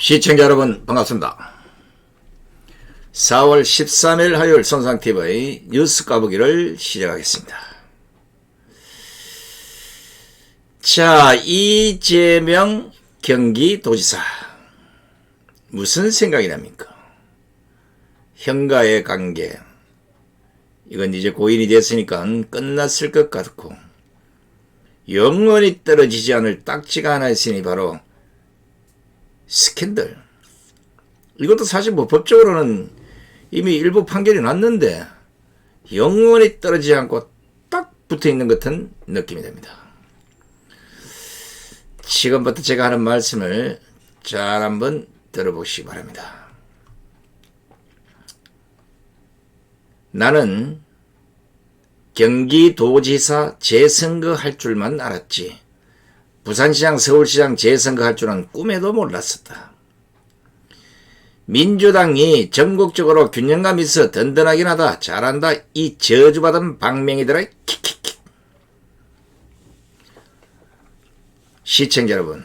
시청자 여러분 반갑습니다. 4월 13일 화요일 손상TV 뉴스 까보기를 시작하겠습니다. 자, 이재명 경기도지사 무슨 생각이 납니까? 형과의 관계, 이건 이제 고인이 됐으니까 끝났을 것 같고 영원히 떨어지지 않을 딱지가 하나 있으니 바로 스캔들. 이것도 사실 뭐 법적으로는 이미 일부 판결이 났는데 영원히 떨어지지 않고 딱 붙어있는 것 같은 느낌이 됩니다. 지금부터 제가 하는 말씀을 잘 한번 들어보시기 바랍니다. 나는 경기도지사 재선거 할 줄만 알았지 부산시장, 서울시장 재선거 할 줄은 꿈에도 몰랐었다. 민주당이 전국적으로 균형감 있어 든든하긴 하다. 잘한다. 이 저주받은 방맹이들의 킥킥킥. 시청자 여러분,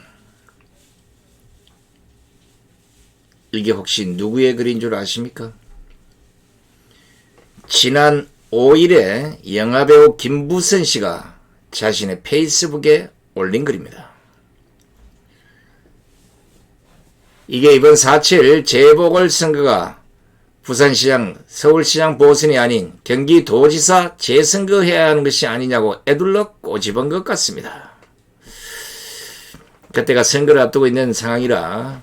이게 혹시 누구의 글인 줄 아십니까? 지난 5일에 영화배우 김부선 씨가 자신의 페이스북에 올린 글입니다. 이게 이번 4.7 재보궐선거가 부산시장, 서울시장 보선이 아닌 경기도지사 재선거해야 하는 것이 아니냐고 애둘러 꼬집은 것 같습니다. 그때가 선거를 앞두고 있는 상황이라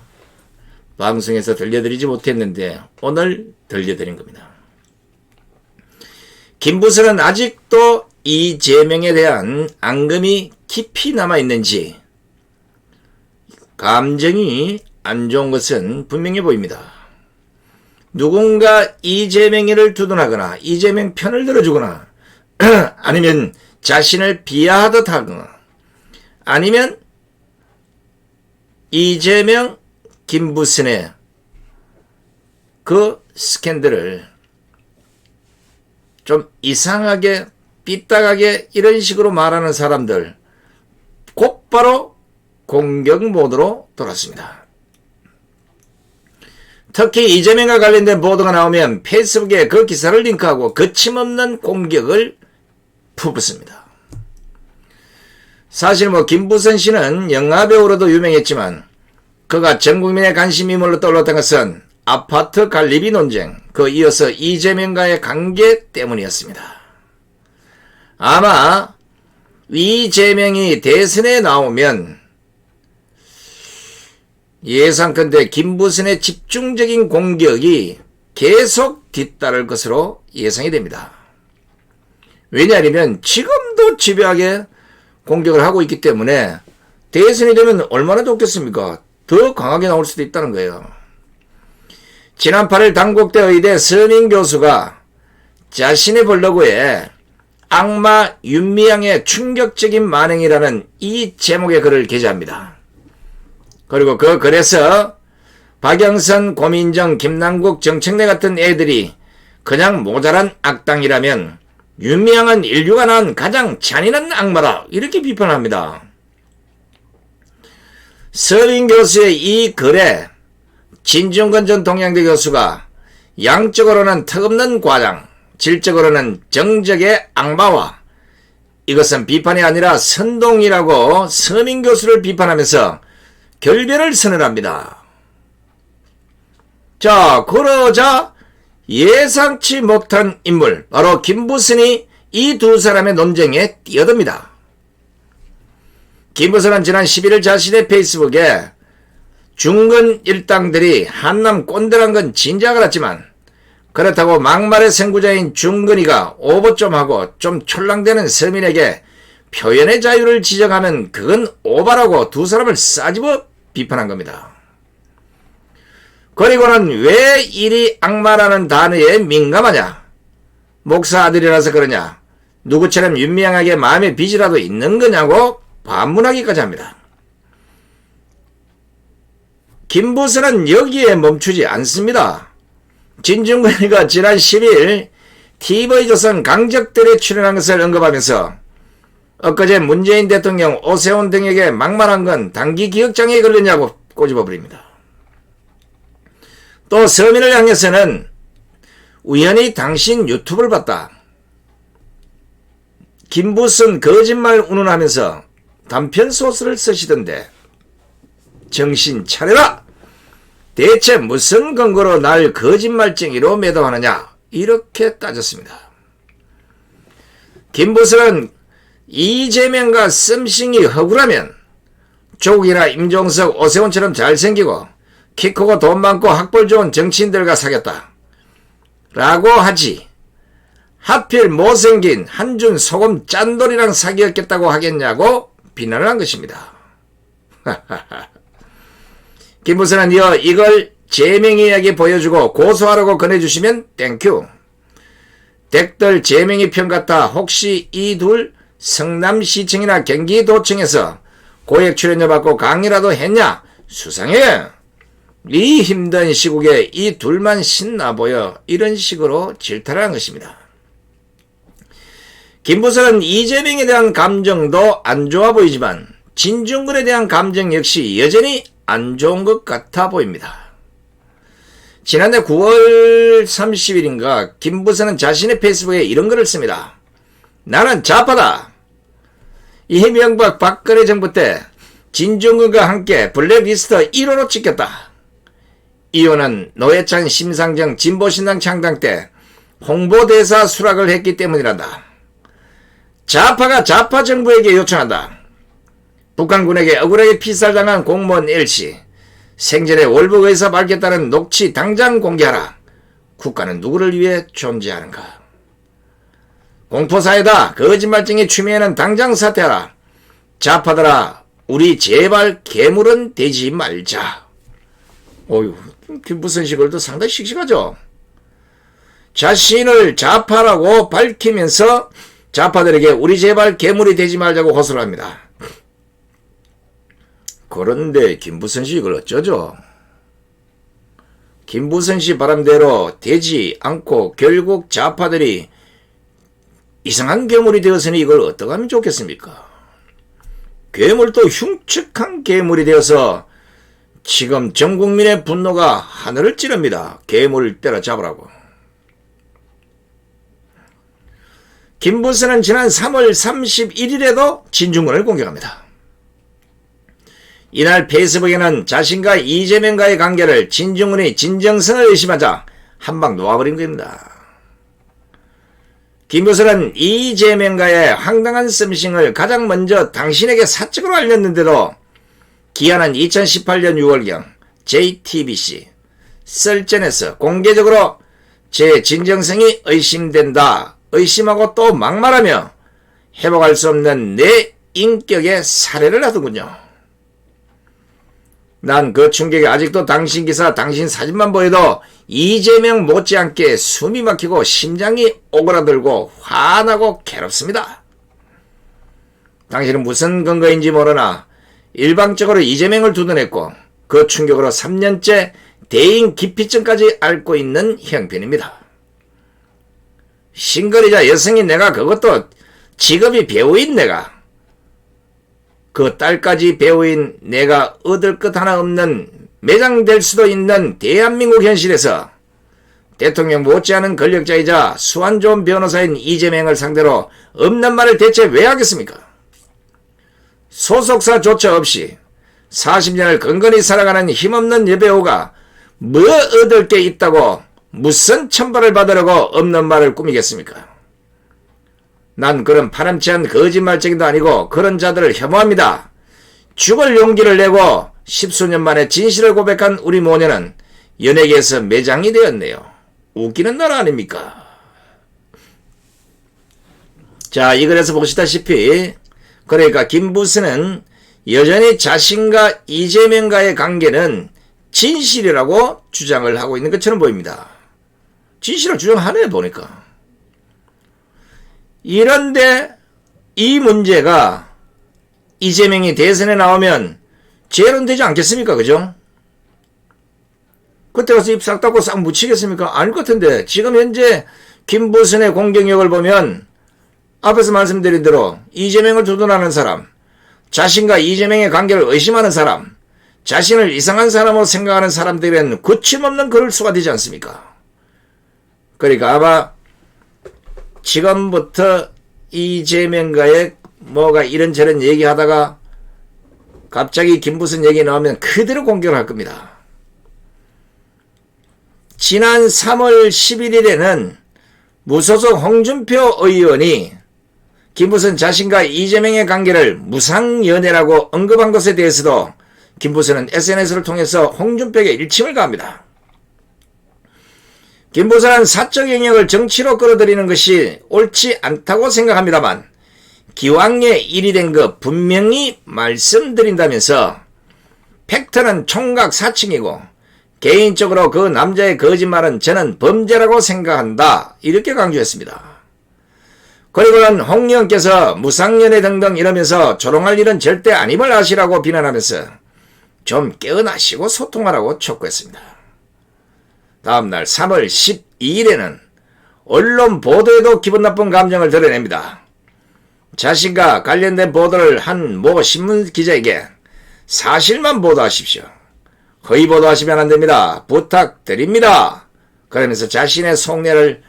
방송에서 들려드리지 못했는데 오늘 들려드린 겁니다. 김부선은 아직도 이재명에 대한 앙금이 깊이 남아있는지 감정이 안 좋은 것은 분명해 보입니다. 누군가 이재명이를 두둔하거나 이재명 편을 들어주거나 아니면 자신을 비하하듯 하거나 아니면 이재명, 김부선의 그 스캔들을 좀 이상하게 삐딱하게 이런 식으로 말하는 사람들 곧바로 공격 모드로 돌았습니다. 특히 이재명과 관련된 보도가 나오면 페이스북에 그 기사를 링크하고 거침없는 공격을 퍼붓습니다. 사실 김부선 씨는 영화배우로도 유명했지만 그가 전국민의 관심이 물러 떠올랐던 것은 아파트 관리비 논쟁, 그 이어서 이재명과의 관계 때문이었습니다. 아마 이재명이 대선에 나오면 예상컨대 김부선의 집중적인 공격이 계속 뒤따를 것으로 예상이 됩니다. 왜냐하면 지금도 집요하게 공격을 하고 있기 때문에 대선이 되면 얼마나 좋겠습니까? 더 강하게 나올 수도 있다는 거예요. 지난 8일 단국대 의대 서민 교수가 자신의 블로그에 악마 윤미향의 충격적인 만행이라는 이 제목의 글을 게재합니다. 그리고 그 글에서 박영선, 고민정, 김남국, 정청래 같은 애들이 그냥 모자란 악당이라면 윤미향은 인류가 낳은 가장 잔인한 악마다 이렇게 비판합니다. 서민 교수의 이 글에 진중권 전 동양대 교수가 양적으로는 턱없는 과장, 질적으로는 정적의 악마와 이것은 비판이 아니라 선동이라고 서민 교수를 비판하면서 결별을 선언합니다. 자, 그러자 예상치 못한 인물 바로 김부선이 이 두 사람의 논쟁에 뛰어듭니다. 김부선은 지난 11일 자신의 페이스북에 중근 일당들이 한남 꼰대란 건 진작 알았지만 그렇다고 막말의 선구자인 중근이가 오버 좀 하고 좀 촐랑대는 서민에게 표현의 자유를 지적하면 그건 오바라고 두 사람을 싸집어 비판한 겁니다. 그리고는 왜 이리 악마라는 단어에 민감하냐? 목사 아들이라서 그러냐? 누구처럼 윤미향하게 마음의 빚이라도 있는 거냐고 반문하기까지 합니다. 김부선은 여기에 멈추지 않습니다. 진중권이가 지난 10일 TV조선 강적들에 출연한 것을 언급하면서 엊그제 문재인 대통령, 오세훈 등에게 막말한 건 단기 기억장애에 걸렸냐고 꼬집어버립니다. 또 서민을 향해서는 우연히 당신 유튜브를 봤다. 김부선 거짓말 운운하면서 단편 소설을 쓰시던데 정신 차려라! 대체 무슨 근거로 날 거짓말쟁이로 매도하느냐? 이렇게 따졌습니다. 김부선은 이재명과 썸씽이 허구라면 조국이나 임종석, 오세훈처럼 잘생기고 키 크고 돈 많고 학벌 좋은 정치인들과 사귀었다. 라고 하지. 하필 못생긴 한준 소금 짠돌이랑 사귀었겠다고 하겠냐고 비난을 한 것입니다. 김부선은 이어 이걸 제명이에게 보여주고 고소하라고 권해주시면 땡큐. 댁들 제명이 편 같아 혹시 이 둘 성남시청이나 경기도청에서 고액 출연료 받고 강의라도 했냐? 수상해. 이 힘든 시국에 이 둘만 신나 보여. 이런 식으로 질타를 한 것입니다. 김부선은 이재명에 대한 감정도 안 좋아 보이지만 진중근에 대한 감정 역시 여전히 안 좋은 것 같아 보입니다. 지난해 9월 30일인가 김부선은 자신의 페이스북에 이런 글을 씁니다. 나는 좌파다. 이명박 박근혜 정부 때 진중근과 함께 블랙리스트 1호로 찍혔다. 이유는 노회찬 심상정 진보신당 창당 때 홍보대사 수락을 했기 때문이란다. 좌파가 좌파 정부에게 요청한다. 북한군에게 억울하게 피살당한 공무원 L씨 생전에 월북의사 밝혔다는 녹취 당장 공개하라. 국가는 누구를 위해 존재하는가? 공포사회다. 거짓말쟁이 추미애는 당장 사퇴하라. 좌파들아 우리 제발 괴물은 되지 말자. 어휴, 김부선 시글도 상당히 씩씩하죠. 자신을 좌파라고 밝히면서 좌파들에게 우리 제발 괴물이 되지 말자고 호소를 합니다. 그런데 김부선 씨 이걸 어쩌죠? 김부선 씨 바람대로 되지 않고 결국 좌파들이 이상한 괴물이 되어서는 이걸 어떻게 하면 좋겠습니까? 괴물도 흉측한 괴물이 되어서 지금 전 국민의 분노가 하늘을 찌릅니다. 괴물을 때려잡으라고. 김부선은 지난 3월 31일에도 진중근을 공격합니다. 이날 페이스북에는 자신과 이재명과의 관계를 진중근이 진정성을 의심하자 한방 놓아버린 겁니다. 김부선은 이재명과의 황당한 썸씽을 가장 먼저 당신에게 사적으로 알렸는데도 기한은 2018년 6월경 JTBC 썰전에서 공개적으로 제 진정성이 의심된다. 의심하고 또 막말하며 회복할 수 없는 내 인격에 살해를 하더군요. 난 그 충격에 아직도 당신 기사, 당신 사진만 보여도 이재명 못지않게 숨이 막히고 심장이 오그라들고 화나고 괴롭습니다. 당신은 무슨 근거인지 모르나 일방적으로 이재명을 두둔했고 그 충격으로 3년째 대인 기피증까지 앓고 있는 형편입니다. 싱글이자 여성인 내가 그것도 직업이 배우인 내가 그 딸까지 배우인 내가 얻을 것 하나 없는 매장될 수도 있는 대한민국 현실에서 대통령 못지않은 권력자이자 수완 좋은 변호사인 이재명을 상대로 없는 말을 대체 왜 하겠습니까? 소속사조차 없이 40년을 건건히 살아가는 힘없는 여배우가 뭐 얻을 게 있다고 무슨 천벌을 받으려고 없는 말을 꾸미겠습니까? 난 그런 파렴치한 거짓말쟁이도 아니고 그런 자들을 혐오합니다. 죽을 용기를 내고 10수년 만에 진실을 고백한 우리 모녀는 연예계에서 매장이 되었네요. 웃기는 나라 아닙니까? 자, 이 글에서 보시다시피 그러니까 김부선은 여전히 자신과 이재명과의 관계는 진실이라고 주장을 하고 있는 것처럼 보입니다. 진실을 주장하네 보니까. 이런데 이 문제가 이재명이 대선에 나오면 재론되지 않겠습니까? 그죠? 그때 가서 입 싹 닫고 싹 묻히겠습니까? 아닐 것 같은데 지금 현재 김부선의 공격력을 보면 앞에서 말씀드린 대로 이재명을 두둔하는 사람, 자신과 이재명의 관계를 의심하는 사람, 자신을 이상한 사람으로 생각하는 사람들은 거침없는 그럴 수가 되지 않습니까? 그러니까 아마 지금부터 이재명과의 뭐가 이런저런 얘기하다가 갑자기 김부선 얘기 나오면 그대로 공격을 할 겁니다. 지난 3월 11일에는 무소속 홍준표 의원이 김부선 자신과 이재명의 관계를 무상연애라고 언급한 것에 대해서도 김부선은 SNS를 통해서 홍준표에게 일침을 가합니다. 김부선은 사적 영역을 정치로 끌어들이는 것이 옳지 않다고 생각합니다만 기왕의 일이 된 거 분명히 말씀드린다면서 팩트는 총각 사칭이고 개인적으로 그 남자의 거짓말은 저는 범죄라고 생각한다. 이렇게 강조했습니다. 그리고는 홍 의원께서 무상연애 등등 이러면서 조롱할 일은 절대 아님을 아시라고 비난하면서 좀 깨어나시고 소통하라고 촉구했습니다. 다음날 3월 12일에는 언론 보도에도 기분 나쁜 감정을 드러냅니다. 자신과 관련된 보도를 한 모 신문 기자에게 사실만 보도하십시오. 허위 보도하시면 안 됩니다. 부탁드립니다. 그러면서 자신의 속내를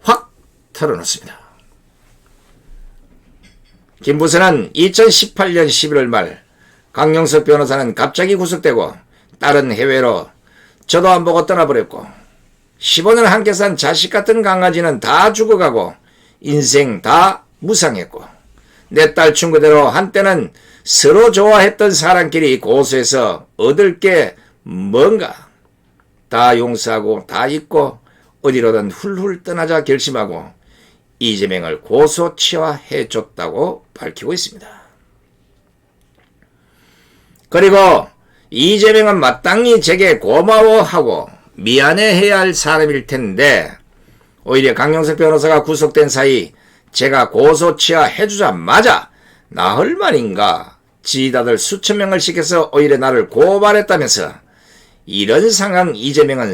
확 털어놓습니다. 김부선은 2018년 11월 말 강용석 변호사는 갑자기 구속되고 딸은 해외로 저도 안 보고 떠나버렸고 15년 함께 산 자식 같은 강아지는 다 죽어가고 인생 다 무상했고 내 딸 친구대로 한때는 서로 좋아했던 사람끼리 고소해서 얻을 게 뭔가 다 용서하고 다 잊고 어디로든 훌훌 떠나자 결심하고 이재명을 고소치화해줬다고 밝히고 있습니다. 그리고 이재명은 마땅히 제게 고마워하고 미안해해야 할 사람일 텐데 오히려 강용석 변호사가 구속된 사이 제가 고소치하해주자마자 나흘 만인가 지지자들 수천 명을 시켜서 오히려 나를 고발했다면서 이런 상황 이재명은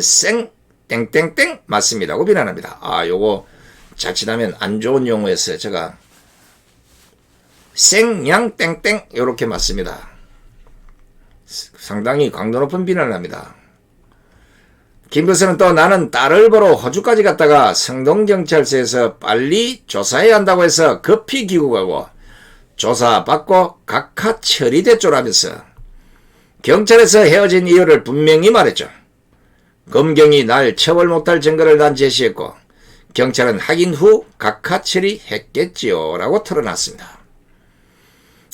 땡땡땡 맞습니다고 비난합니다. 요거 자칫하면 안 좋은 용어였어요. 제가 양 땡땡 요렇게 맞습니다. 상당히 강도 높은 비난을 합니다. 김부선은 또 나는 딸을 보러 호주까지 갔다가 성동경찰서에서 빨리 조사해야 한다고 해서 급히 귀국하고 조사받고 각하 처리됐죠라면서 경찰에서 헤어진 이유를 분명히 말했죠. 검경이 날 처벌 못할 증거를 난 제시했고 경찰은 확인 후 각하 처리했겠지요 라고 털어놨습니다.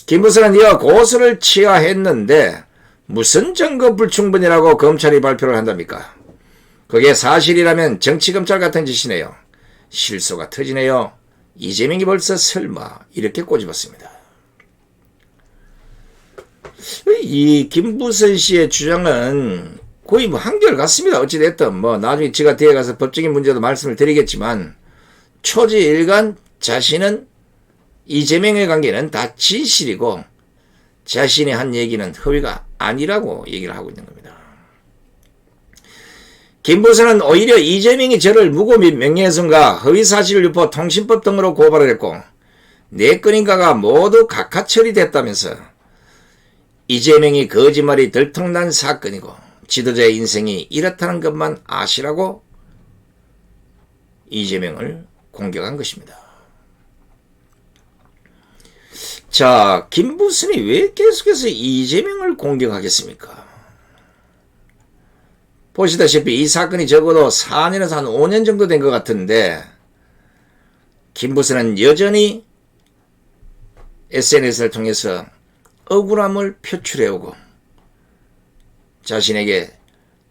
김부선은 이어 고소를 취하했는데 무슨 증거 불충분이라고 검찰이 발표를 한답니까? 그게 사실이라면 정치검찰 같은 짓이네요. 실소가 터지네요. 이재명이 벌써 설마 이렇게 꼬집었습니다. 이 김부선 씨의 주장은 거의 한결같습니다. 어찌됐든 나중에 제가 뒤에 가서 법적인 문제도 말씀을 드리겠지만 초지일간 자신은 이재명의 관계는 다 진실이고 자신이 한 얘기는 허위가 아니라고 얘기를 하고 있는 겁니다. 김부선은 오히려 이재명이 저를 무고 및 명예훼손과 허위사실 유포 통신법 등으로 고발을 했고 네 건인가가 모두 각하 처리됐다면서 이재명이 거짓말이 들통난 사건이고 지도자의 인생이 이렇다는 것만 아시라고 이재명을 공격한 것입니다. 자, 김부선이 왜 계속해서 이재명을 공격하겠습니까? 보시다시피 이 사건이 적어도 4년에서 한 5년 정도 된 것 같은데 김부선은 여전히 SNS를 통해서 억울함을 표출해오고 자신에게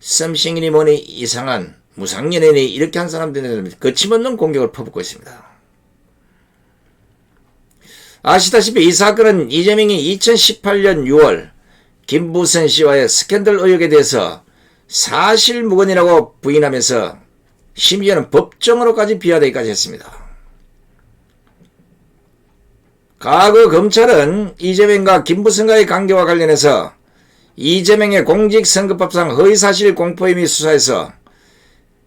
썸씽이니 뭐니 이상한 무상연애니 이렇게 한 사람들은 거침없는 공격을 퍼붓고 있습니다. 아시다시피 이 사건은 이재명이 2018년 6월 김부선 씨와의 스캔들 의혹에 대해서 사실무근이라고 부인하면서 심지어는 법정으로까지 비화되기까지 했습니다. 과거 검찰은 이재명과 김부선과의 관계와 관련해서 이재명의 공직선거법상 허위사실 공포 혐의 수사에서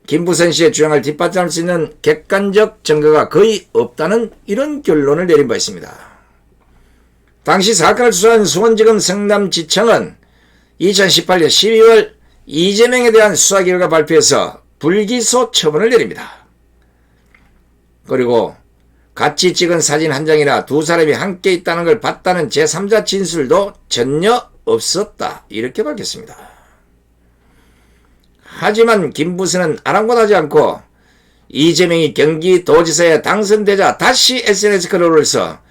김부선 씨의 주장을 뒷받침할 수 있는 객관적 증거가 거의 없다는 이런 결론을 내린 바 있습니다. 당시 사건을 수사한 수원지검 성남지청은 2018년 12월 이재명에 대한 수사 결과 발표해서 불기소 처분을 내립니다. 그리고 같이 찍은 사진 한 장이나 두 사람이 함께 있다는 걸 봤다는 제3자 진술도 전혀 없었다. 이렇게 밝혔습니다. 하지만 김부선은 아랑곳하지 않고 이재명이 경기도지사에 당선되자 다시 SNS 글을 올려서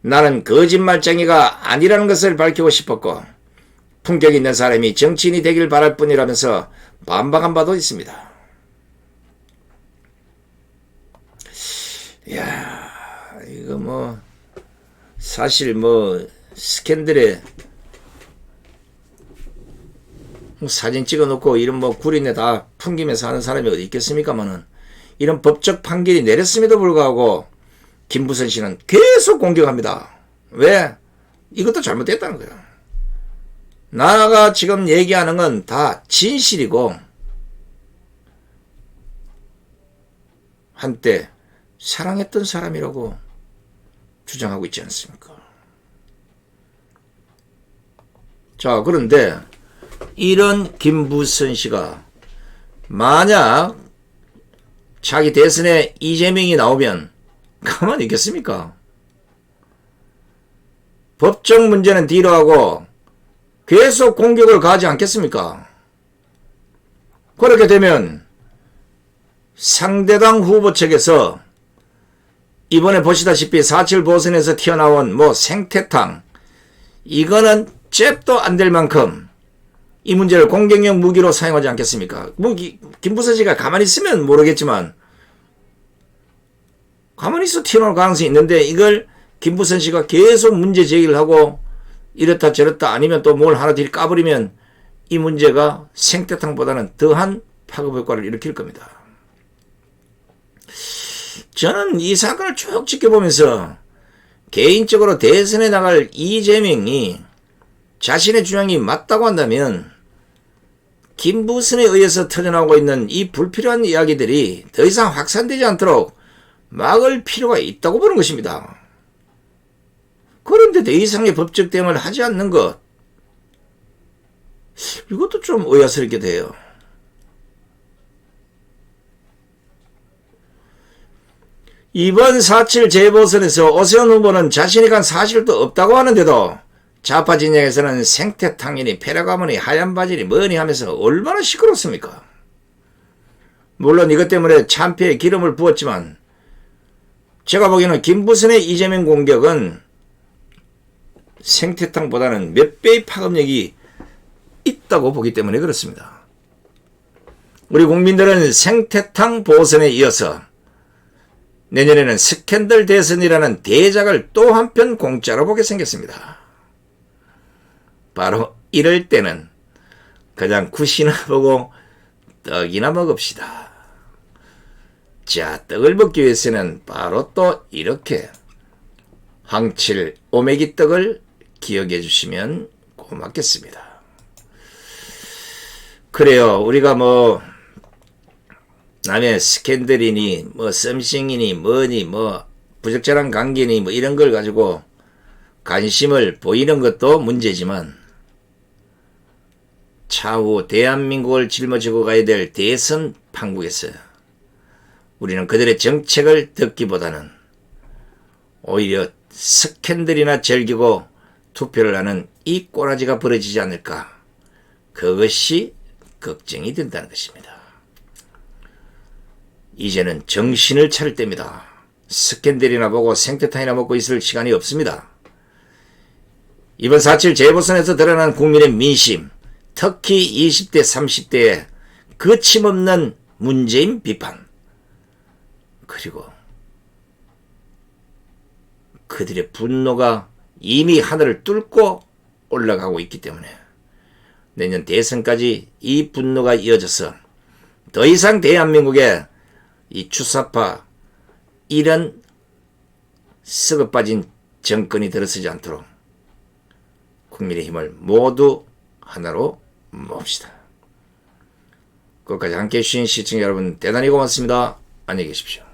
나는 거짓말쟁이가 아니라는 것을 밝히고 싶었고 품격 있는 사람이 정치인이 되길 바랄 뿐이라면서 반박한 바도 있습니다. 이야, 이거 사실 스캔들에 사진 찍어놓고 이런 구린내 다 풍기면서 하는 사람이 어디 있겠습니까마는 이런 법적 판결이 내렸음에도 불구하고 김부선 씨는 계속 공격합니다. 왜? 이것도 잘못됐다는 거예요. 나가 지금 얘기하는 건 다 진실이고 한때 사랑했던 사람이라고 주장하고 있지 않습니까? 자, 그런데 이런 김부선 씨가 만약 자기 대선에 이재명이 나오면 가만히 있겠습니까? 법적 문제는 뒤로 하고 계속 공격을 가하지 않겠습니까? 그렇게 되면 상대당 후보 측에서 이번에 보시다시피 4.7 보선에서 튀어나온 생태탕, 이거는 잽도 안 될 만큼 이 문제를 공격용 무기로 사용하지 않겠습니까? 김부선 씨가 가만히 있으면 모르겠지만 가만히 있어 튀어나올 가능성이 있는데 이걸 김부선 씨가 계속 문제 제기를 하고 이렇다 저렇다 아니면 또 뭘 하나 더 까버리면 이 문제가 생태탕보다는 더한 파급 효과를 일으킬 겁니다. 저는 이 사건을 쭉 지켜보면서 개인적으로 대선에 나갈 이재명이 자신의 주장이 맞다고 한다면 김부선에 의해서 터져나오고 있는 이 불필요한 이야기들이 더 이상 확산되지 않도록 막을 필요가 있다고 보는 것입니다. 그런데 더 이상의 법적 대응을 하지 않는 것, 이것도 좀 의아스럽게 돼요. 이번 4.7 재보선에서 오세훈 후보는 자신이 간 사실도 없다고 하는데도 좌파 진영에서는 생태탕이니 페라가모니 하얀 바지니 뭐니 하면서 얼마나 시끄럽습니까? 물론 이것 때문에 참패에 기름을 부었지만 제가 보기에는 김부선의 이재명 공격은 생태탕보다는 몇 배의 파급력이 있다고 보기 때문에 그렇습니다. 우리 국민들은 생태탕 보선에 이어서 내년에는 스캔들 대선이라는 대작을 또 한편 공짜로 보게 생겼습니다. 바로 이럴 때는 그냥 굿이나 보고 떡이나 먹읍시다. 자, 떡을 먹기 위해서는 바로 또 이렇게 황칠 오메기 떡을 기억해 주시면 고맙겠습니다. 그래요. 우리가 남의 스캔들이니 썸씽이니 뭐니 부적절한 관계니 이런 걸 가지고 관심을 보이는 것도 문제지만 차후 대한민국을 짊어지고 가야 될 대선 판국에서 우리는 그들의 정책을 듣기보다는 오히려 스캔들이나 즐기고 투표를 하는 이 꼬라지가 벌어지지 않을까, 그것이 걱정이 된다는 것입니다. 이제는 정신을 차릴 때입니다. 스캔들이나 보고 생태탕이나 먹고 있을 시간이 없습니다. 이번 4.7 재보선에서 드러난 국민의 민심, 특히 20대 30대의 거침없는 문재인 비판, 그리고 그들의 분노가 이미 하늘을 뚫고 올라가고 있기 때문에 내년 대선까지 이 분노가 이어져서 더 이상 대한민국에 이 주사파 이런 썩어 빠진 정권이 들어서지 않도록 국민의 힘을 모두 하나로 모읍시다. 끝까지 함께해 주신 시청자 여러분 대단히 고맙습니다. 안녕히 계십시오.